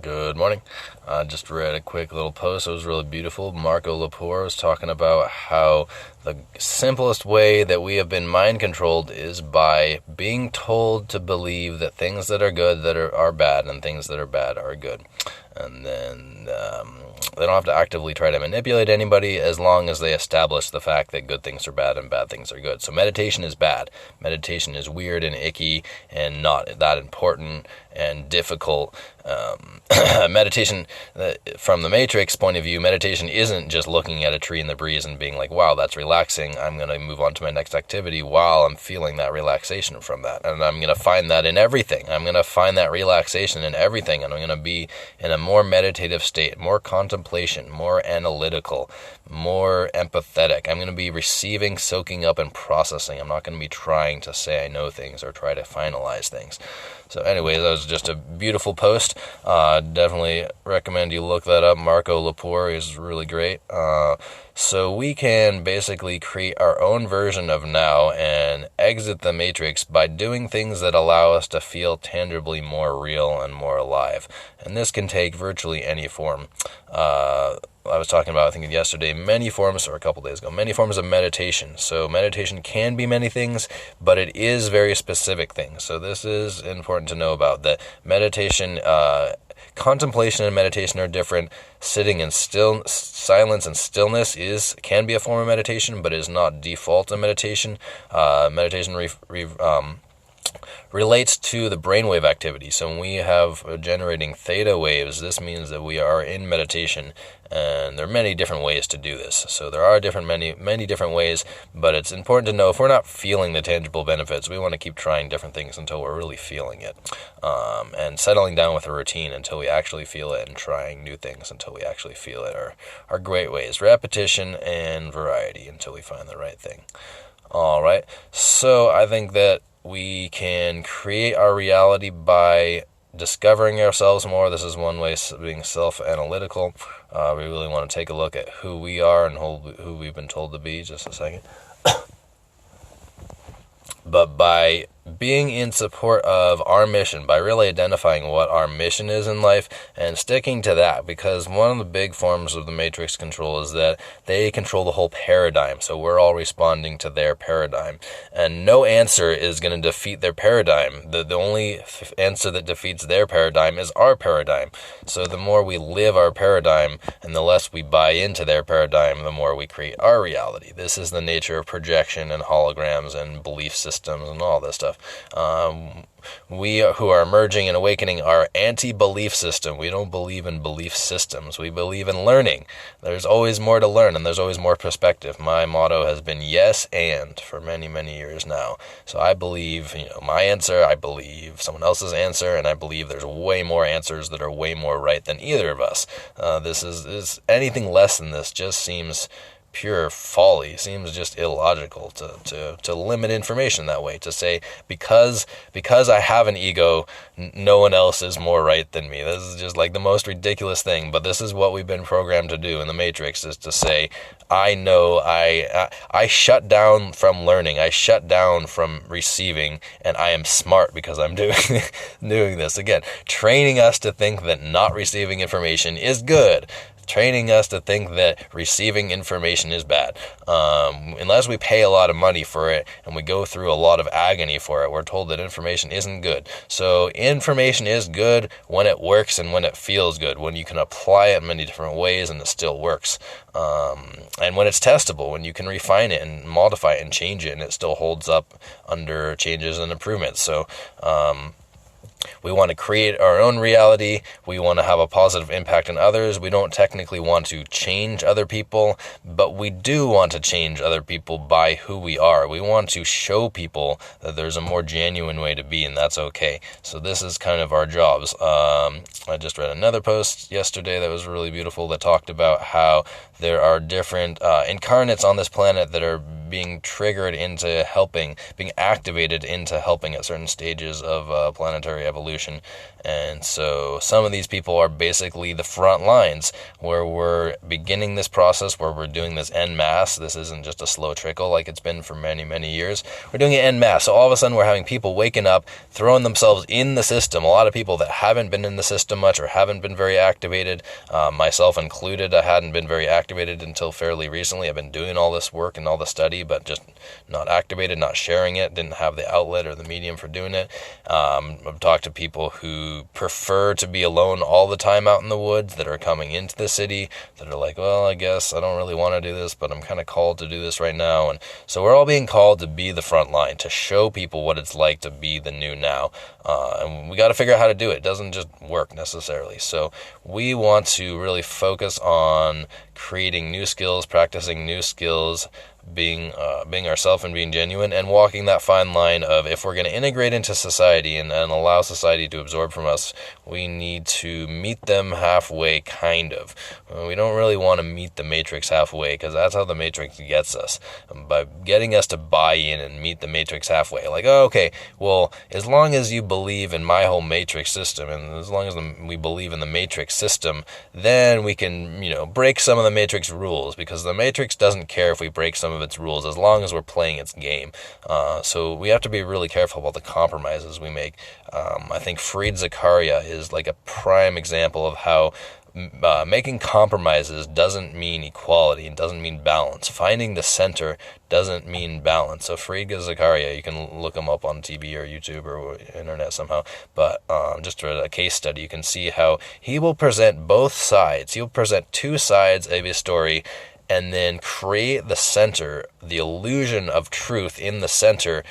Good morning. Just read a quick little post. It was really beautiful. Marco Lepore was talking about how the simplest way that we have been mind controlled is by being told to believe that things that are good are bad and things that are bad are good. And then they don't have to actively try to manipulate anybody as long as they establish the fact that good things are bad and bad things are good. So meditation is bad. Meditation is weird and icky and not that important and difficult. Meditation, from the Matrix point of view, meditation isn't just looking at a tree in the breeze and being like, wow, that's relaxing. I'm going to move on to my next activity while I'm feeling that relaxation from that. And I'm going to find that in everything. I'm going to find that relaxation in everything. And I'm going to be in a more meditative state, more contemplation, more analytical, more empathetic. I'm going to be receiving, soaking up, and processing. I'm not going to be trying to say I know things or try to finalize things. So anyways, that was just a beautiful post. Definitely recommend you look that up. Marco Lepore is really great. So we can basically create our own version of now and exit the matrix by doing things that allow us to feel tangibly more real and more alive. And this can take virtually any form. I was talking about, I think yesterday, many forms, or a couple days ago, many forms of meditation. So meditation can be many things, but it is very specific things. So this is important to know about, that meditation, contemplation and meditation are different. Sitting in silence and stillness can be a form of meditation, but is not default in meditation. Meditation relates to the brainwave activity. So when we have generating theta waves, this means that we are in meditation, and there are many different ways to do this. So there are many different ways, but it's important to know if we're not feeling the tangible benefits, we want to keep trying different things until we're really feeling it, and settling down with a routine until we actually feel it, and trying new things until we actually feel it are great ways. Repetition and variety until we find the right thing. All right, so I think that we can create our reality by discovering ourselves more. This is one way, being self-analytical. We really want to take a look at who we are and who we've been told to be. Just a second. But by being in support of our mission, by really identifying what our mission is in life and sticking to that, because one of the big forms of the matrix control is that they control the whole paradigm. So we're all responding to their paradigm, and no answer is going to defeat their paradigm. The only answer that defeats their paradigm is our paradigm. So the more we live our paradigm and the less we buy into their paradigm, the more we create our reality. This is the nature of projection and holograms and belief systems and all this stuff. We who are emerging and awakening are anti-belief system. We don't believe in belief systems. We believe in learning. There's always more to learn, and there's always more perspective. My motto has been yes and for many, many years now. So I believe, my answer, I believe someone else's answer, and I believe there's way more answers that are way more right than either of us. This is anything less than this just seems pure folly. Seems just illogical to limit information that way, to say because I have an ego, no one else is more right than me. This is just like the most ridiculous thing, but this is what we've been programmed to do in the Matrix, is to say, I know, I shut down from learning, I shut down from receiving, and I am smart because I'm doing this. Again, training us to think that not receiving information is good, training us to think that receiving information is bad. Unless we pay a lot of money for it and we go through a lot of agony for it, we're told that information isn't good. So information is good when it works and when it feels good, when you can apply it in many different ways and it still works. And when it's testable, when you can refine it and modify it and change it and it still holds up under changes and improvements. So, we want to create our own reality. We want to have a positive impact on others. We don't technically want to change other people, but we do want to change other people by who we are. We want to show people that there's a more genuine way to be, and that's okay. So this is kind of our jobs. I just read another post yesterday that was really beautiful that talked about how there are different incarnates on this planet that are being triggered into helping, being activated into helping at certain stages of planetary evolution. And so some of these people are basically the front lines where we're beginning this process, where we're doing this en masse. This isn't just a slow trickle like it's been for many, many years. We're doing it en masse. So all of a sudden we're having people waking up, throwing themselves in the system. A lot of people that haven't been in the system much or haven't been very activated, myself included. I hadn't been very activated until fairly recently. I've been doing all this work and all the study, but just not activated, not sharing it, didn't have the outlet or the medium for doing it. I've talked to people who prefer to be alone all the time out in the woods, that are coming into the city, that are like, well, I guess I don't really want to do this, but I'm kind of called to do this right now. And so we're all being called to be the front line, to show people what it's like to be the new now. And we got to figure out how to do it. It doesn't just work necessarily. So we want to really focus on creating new skills, practicing new skills, being ourselves and being genuine, and walking that fine line of, if we're going to integrate into society and allow society to absorb from us, we need to meet them halfway, kind of. We don't really want to meet the Matrix halfway, because that's how the Matrix gets us, by getting us to buy in and meet the Matrix halfway. Like, oh, okay, well, as long as you believe in my whole Matrix system, and as long as we believe in the Matrix system, then we can, break some of the Matrix rules, because the Matrix doesn't care if we break some of its rules as long as we're playing its game. So we have to be really careful about the compromises we make. I think Fareed Zakaria is like a prime example of how making compromises doesn't mean equality and doesn't mean balance. Finding the center doesn't mean balance. So Fareed Zakaria, you can look him up on TV or YouTube or internet somehow, but just for a case study, you can see how he will present both sides. He'll present two sides of his story and then create the center, the illusion of truth in the center,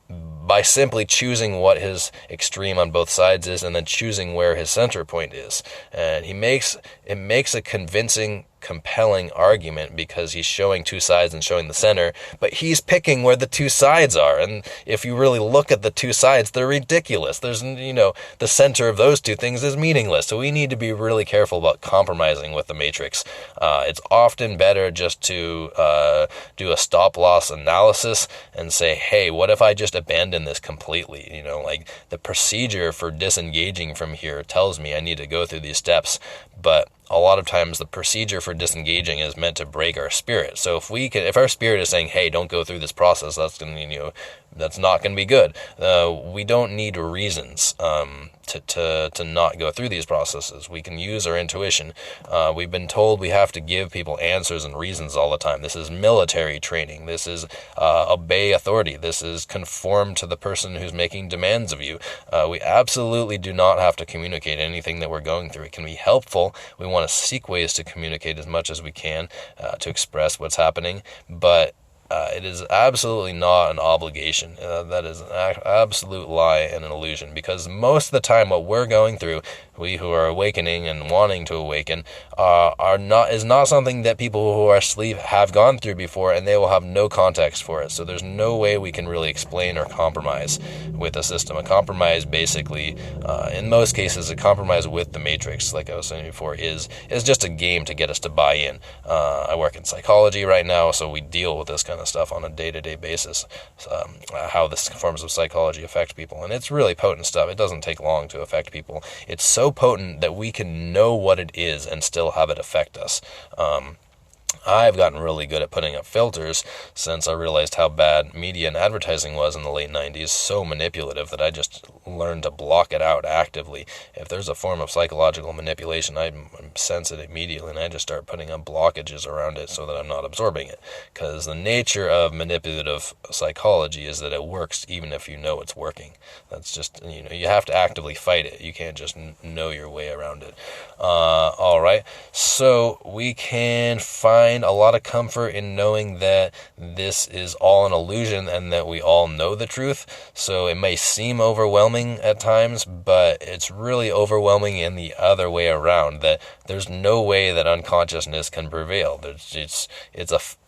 by simply choosing what his extreme on both sides is and then choosing where his center point is. And it makes a convincing, compelling argument, because he's showing two sides and showing the center, but he's picking where the two sides are. And if you really look at the two sides, they're ridiculous. There's, the center of those two things is meaningless. So we need to be really careful about compromising with the Matrix. It's often better just to do a stop-loss analysis and say, hey, what if I just abandon this completely? Like the procedure for disengaging from here tells me I need to go through these steps, but a lot of times the procedure for disengaging is meant to break our spirit. So if our spirit is saying, hey, don't go through this process, that's not going to be good. We don't need reasons to not go through these processes. We can use our intuition. We've been told we have to give people answers and reasons all the time. This is military training. This is obey authority. This is conform to the person who's making demands of you. We absolutely do not have to communicate anything that we're going through. It can be helpful. We want to seek ways to communicate as much as we can to express what's happening, but it is absolutely not an obligation. That is an absolute lie and an illusion, because most of the time what we're going through, we who are awakening and wanting to awaken, is not something that people who are asleep have gone through before, and they will have no context for it. So there's no way we can really explain or compromise with a system. A compromise, basically, in most cases, a compromise with the Matrix, like I was saying before, is just a game to get us to buy in. I work in psychology right now, so we deal with this kind of stuff on a day-to-day basis, how the forms of psychology affect people, and it's really potent stuff. It doesn't take long to affect people. It's so potent that we can know what it is and still have it affect us. I've gotten really good at putting up filters since I realized how bad media and advertising was in the late 90s, so manipulative that I just learned to block it out actively. If there's a form of psychological manipulation, I sense it immediately, and I just start putting up blockages around it so that I'm not absorbing it. Because the nature of manipulative psychology is that it works even if you know it's working. That's just, you have to actively fight it. You can't just know your way around it. All right, so we can find a lot of comfort in knowing that this is all an illusion and that we all know the truth. So it may seem overwhelming at times, but it's really overwhelming in the other way around, that there's no way that unconsciousness can prevail. It's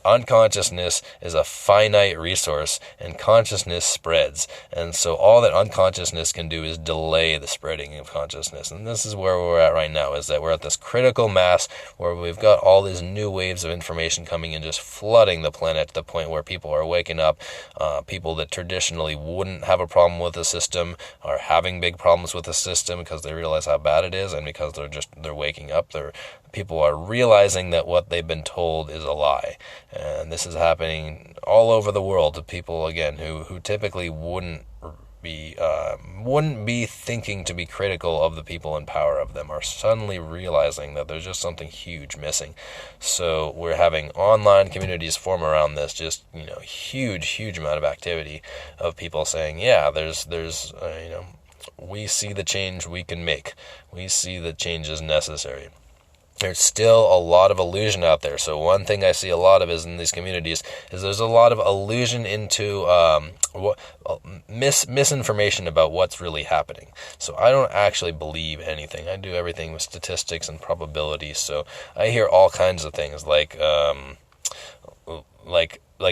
unconsciousness is a finite resource, and consciousness spreads. And so all that unconsciousness can do is delay the spreading of consciousness. And this is where we're at right now, is that we're at this critical mass where we've got all these new waves of information coming in, just flooding the planet to the point where people are waking up. People that traditionally wouldn't have a problem with the system are having big problems with the system because they realize how bad it is, and because they're waking up. People are realizing that what they've been told is a lie. And this is happening all over the world to people, again, who typically wouldn't be thinking to be critical of the people in power of them, are suddenly realizing that there's just something huge missing. So we're having online communities form around this, just, huge amount of activity of people saying, yeah, there's we see the change we can make. We see the change is necessary. There's still a lot of illusion out there. So one thing I see a lot of is in these communities is there's a lot of illusion into misinformation about what's really happening. So I don't actually believe anything. I do everything with statistics and probability. So I hear all kinds of things like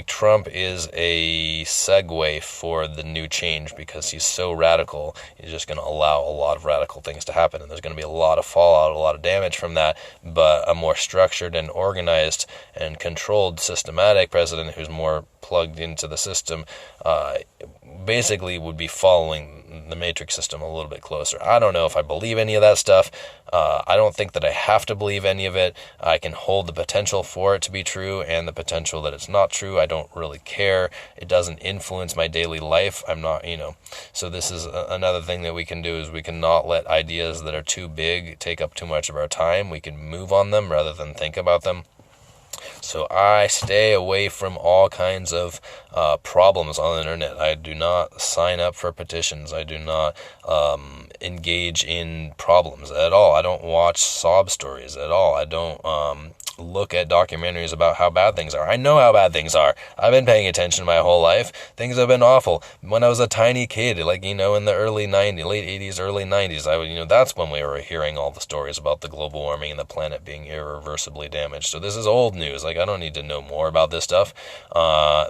Trump is a segue for the new change because he's so radical. He's just going to allow a lot of radical things to happen, and there's going to be a lot of fallout, a lot of damage from that. But a more structured and organized and controlled, systematic president who's more plugged into the system basically would be following the matrix system a little bit closer. I don't know if I believe any of that stuff. I don't think that I have to believe any of it. I can hold the potential for it to be true and the potential that it's not true. I don't really care. It doesn't influence my daily life. I'm not, So this is another thing that we can do, is we can not let ideas that are too big take up too much of our time. We can move on them rather than think about them. So I stay away from all kinds of problems on the internet. I do not sign up for petitions. I do not engage in problems at all. I don't watch sob stories at all. I don't look at documentaries about how bad things are. I know how bad things are. I've been paying attention my whole life. Things have been awful. When I was a tiny kid, in the early 90s, late 80s, early 90s, that's when we were hearing all the stories about the global warming and the planet being irreversibly damaged. So this is old news. I don't need to know more about this stuff.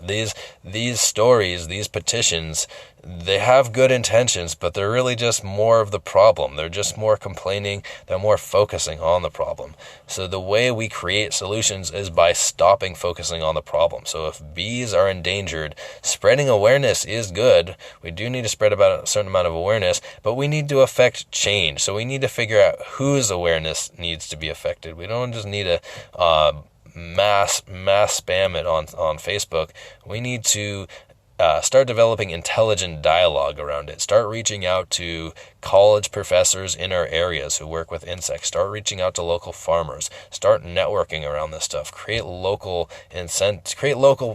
These stories, these petitions, they have good intentions, but they're really just more of the problem. They're just more complaining. They're more focusing on the problem. So the way we create solutions is by stopping focusing on the problem. So if bees are endangered, spreading awareness is good. We do need to spread about a certain amount of awareness, but we need to affect change. So we need to figure out whose awareness needs to be affected. We don't just need to mass spam it on Facebook. We need to start developing intelligent dialogue around it. Start reaching out to college professors in our areas who work with insects. Start reaching out to local farmers. Start networking around this stuff. Create local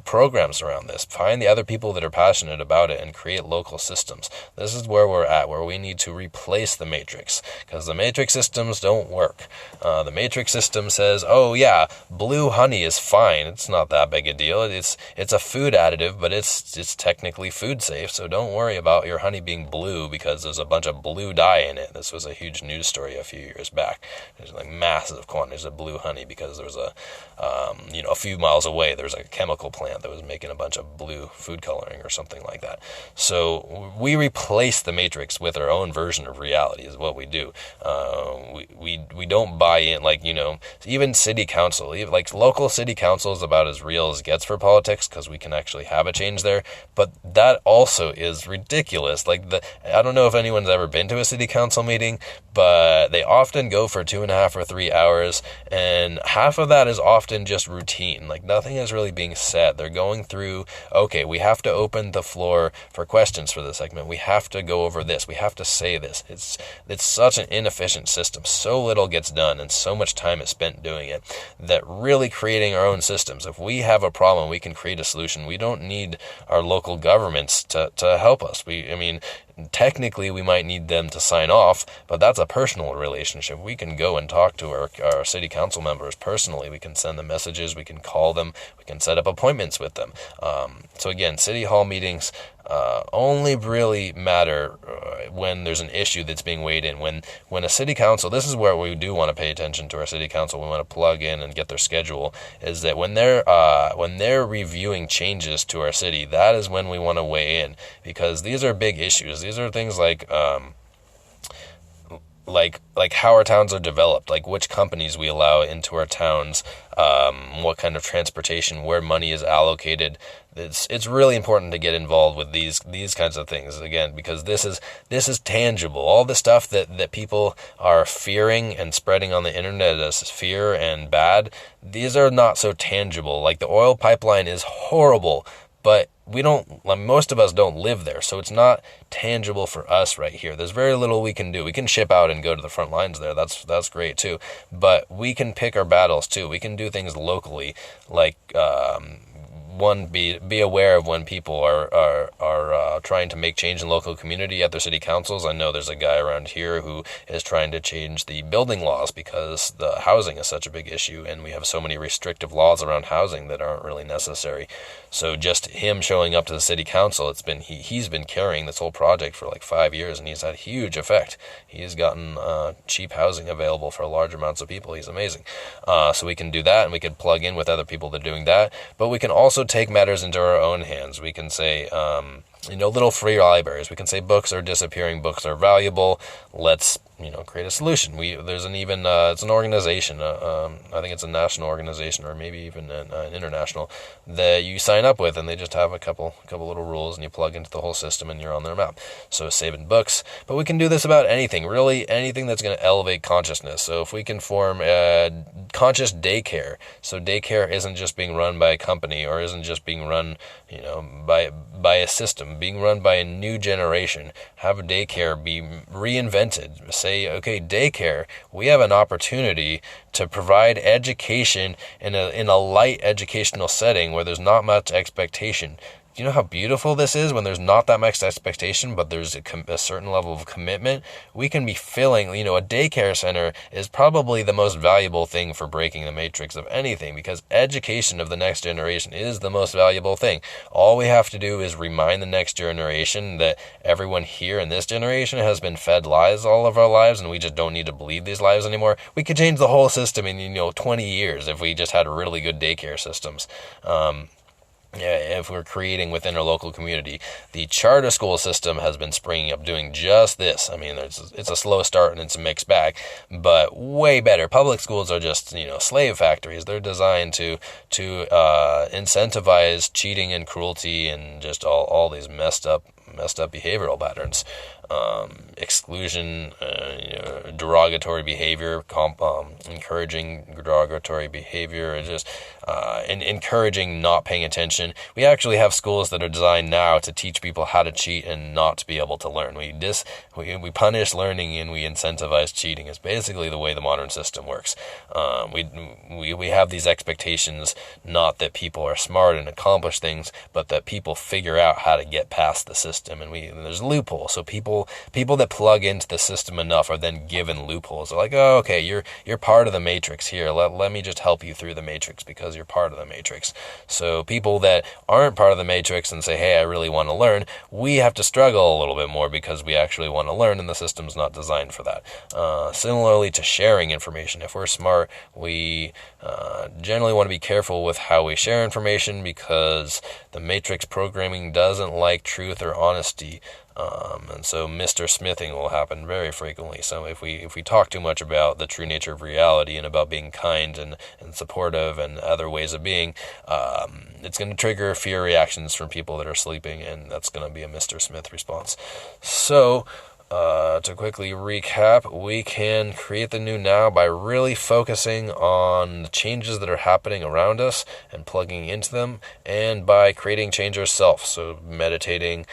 programs around this. Find the other people that are passionate about it and create local systems. This is where we're at, where we need to replace the matrix, because the matrix systems don't work. The matrix system says, oh yeah, blue honey is fine. It's not that big a deal. It's a food additive, but it's technically food safe, so don't worry about your honey being blue because there's a bunch of blue dye in it. This was a huge news story a few years back. There's massive quantities of blue honey because there was a few miles away there's a chemical plant that was making a bunch of blue food coloring or something like that. So we replace the matrix with our own version of reality is what we do. We don't buy in, even city council, local city council is about as real as it gets for politics because we can actually have a change there. But that also is ridiculous. I don't know if anyone's ever been to a city council meeting, but they often go for 2.5 or 3 hours, and half of that is often just routine. Nothing is really being said. They're going through, okay, we have to open the floor for questions for this segment. We have to go over this. We have to say this. It's such an inefficient system. So little gets done, and so much time is spent doing it, that really creating our own systems. If we have a problem, we can create a solution. We don't need our local governments to help us. technically we might need them to sign off, but that's a personal relationship. We can go and talk to our city council members personally. We can send them messages, we can call them, we can set up appointments with them. So again, city hall meetings only really matter when there's an issue that's being weighed in. When a city council, this is where we do want to pay attention to our city council. We want to plug in and get their schedule. Is that when they're reviewing changes to our city, that is when we want to weigh in, because these are big issues. These are things like how our towns are developed, like which companies we allow into our towns, what kind of transportation, where money is allocated. It's really important to get involved with these kinds of things, again, because this is tangible. All the stuff that people are fearing and spreading on the internet as fear and bad, these are not so tangible. Like the oil pipeline is horrible, but most of us don't live there, so it's not tangible for us right here. There's very little we can do. We can ship out and go to the front lines there. That's great too. But we can pick our battles too. We can do things locally, like be aware of when people are trying to make change in local community at their city councils. I know there's a guy around here who is trying to change the building laws because the housing is such a big issue, and we have so many restrictive laws around housing that aren't really necessary. So just him showing up to the city council, he's been carrying this whole project for like 5 years, and he's had huge effect. He's gotten cheap housing available for large amounts of people. He's amazing. So we can do that, and we can plug in with other people that are doing that. But we can also take matters into our own hands. We can say, little free libraries. We can say books are disappearing, books are valuable. Let's create a solution. It's an organization. I think it's a national organization, or maybe even an international, that you sign up with, and they just have a couple little rules, and you plug into the whole system, and you're on their map. So saving books, but we can do this about anything, really anything that's going to elevate consciousness. So if we can form a conscious daycare, so daycare isn't just being run by a company, or isn't just being run, by a system, being run by a new generation. Have a daycare be reinvented. Say, okay, daycare, we have an opportunity to provide education in a light educational setting where there's not much expectation. Do you know how beautiful this is when there's not that much expectation, but there's a certain level of commitment? We can be filling, a daycare center is probably the most valuable thing for breaking the matrix of anything, because education of the next generation is the most valuable thing. All we have to do is remind the next generation that everyone here in this generation has been fed lies all of our lives, and we just don't need to believe these lies anymore. We could change the whole system in, 20 years if we just had really good daycare systems. If we're creating within our local community. The charter school system has been springing up doing just this. I mean, it's a slow start and it's a mixed bag, but way better. Public schools are just, slave factories. They're designed to incentivize cheating and cruelty and just all these messed up behavioral patterns. Exclusion, derogatory behavior, encouraging derogatory behavior, just encouraging not paying attention. We actually have schools that are designed now to teach people how to cheat and not to be able to learn. We punish learning and we incentivize cheating. It's basically the way the modern system works. We have these expectations, not that people are smart and accomplish things, but that people figure out how to get past the system. And there's loopholes. So people that plug into the system enough are then given loopholes. They're like, oh, okay, you're part of the matrix here. Let me just help you through the matrix because you're part of the matrix. So people that aren't part of the matrix and say, hey, I really want to learn, we have to struggle a little bit more because we actually want to learn, and the system's not designed for that. Similarly to sharing information, if we're smart, we generally want to be careful with how we share information because the matrix programming doesn't like truth or honesty. And so Mr. Smithing will happen very frequently. So if we talk too much about the true nature of reality and about being kind and supportive and other ways of being, it's going to trigger fear reactions from people that are sleeping, and that's going to be a Mr. Smith response. So To quickly recap, we can create the new now by really focusing on the changes that are happening around us and plugging into them, and by creating change ourselves. So meditating,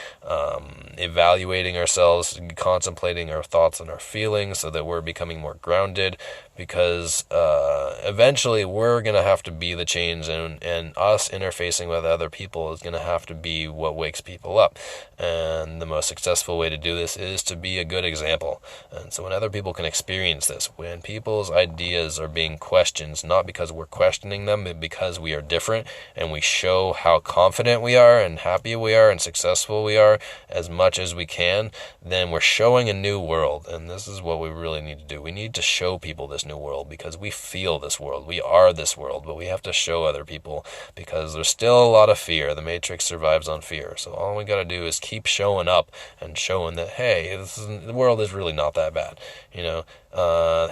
evaluating ourselves, contemplating our thoughts and our feelings so that we're becoming more grounded, because eventually we're going to have to be the change, and us interfacing with other people is going to have to be what wakes people up. And the most successful way to do this is to be a good example. And so when other people can experience this, when people's ideas are being questioned, not because we're questioning them, but because we are different, and we show how confident we are and happy we are and successful we are as much as we can, then we're showing a new world. And this is what we really need to do. We need to show people this new world, because we feel this world. We are this world, but we have to show other people, because there's still a lot of fear. The Matrix survives on fear. So all we got to do is keep showing up and showing that, hey, the world is really not that bad.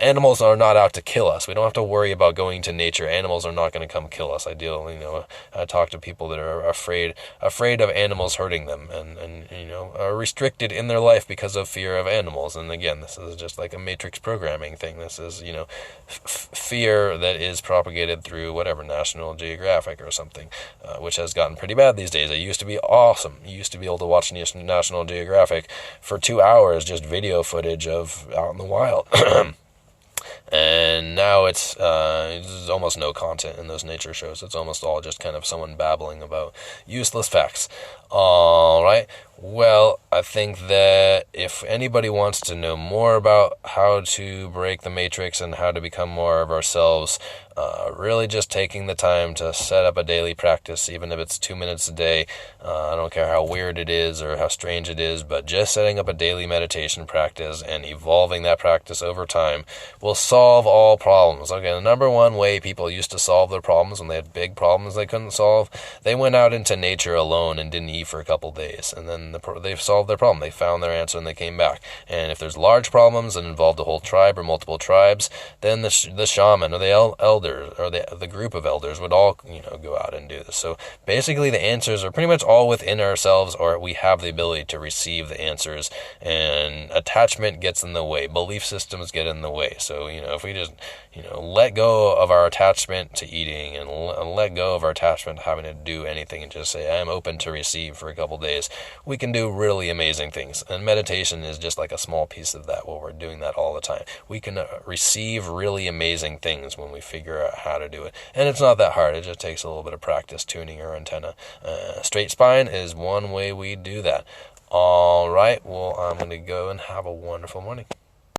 Animals are not out to kill us. We don't have to worry about going to nature. Animals are not going to come kill us. I talk to people that are afraid of animals hurting them, and are restricted in their life because of fear of animals. And again, this is just like a Matrix programming thing. This is fear that is propagated through whatever, National Geographic or something, which has gotten pretty bad these days. It used to be awesome. You used to be able to watch National Geographic for 2 hours, just video footage of out in the wild. And now it's almost no content in those nature shows. It's almost all just kind of someone babbling about useless facts. All right. Well, I think that if anybody wants to know more about how to break the matrix and how to become more of ourselves, really just taking the time to set up a daily practice, even if it's 2 minutes a day. I don't care how weird it is or how strange it is, but just setting up a daily meditation practice and evolving that practice over time will solve all problems. Okay, the number one way people used to solve their problems when they had big problems they couldn't solve, they went out into nature alone and didn't eat for a couple days, and then they've solved their problem. They found their answer and they came back. And if there's large problems that involved a whole tribe or multiple tribes, then the shaman or the elder or the group of elders would all go out and do this. So basically the answers are pretty much all within ourselves, or we have the ability to receive the answers, and attachment gets in the way, belief systems get in the way. So if we just let go of our attachment to eating and let go of our attachment to having to do anything and just say I'm open to receive for a couple days, we can do really amazing things. And meditation is just like a small piece of that, where we're doing that all the time. We can receive really amazing things when we figure out how to do it. And it's not that hard. It just takes a little bit of practice tuning our antenna. Straight spine is one way we do that. All right. Well, I'm going to go and have a wonderful morning.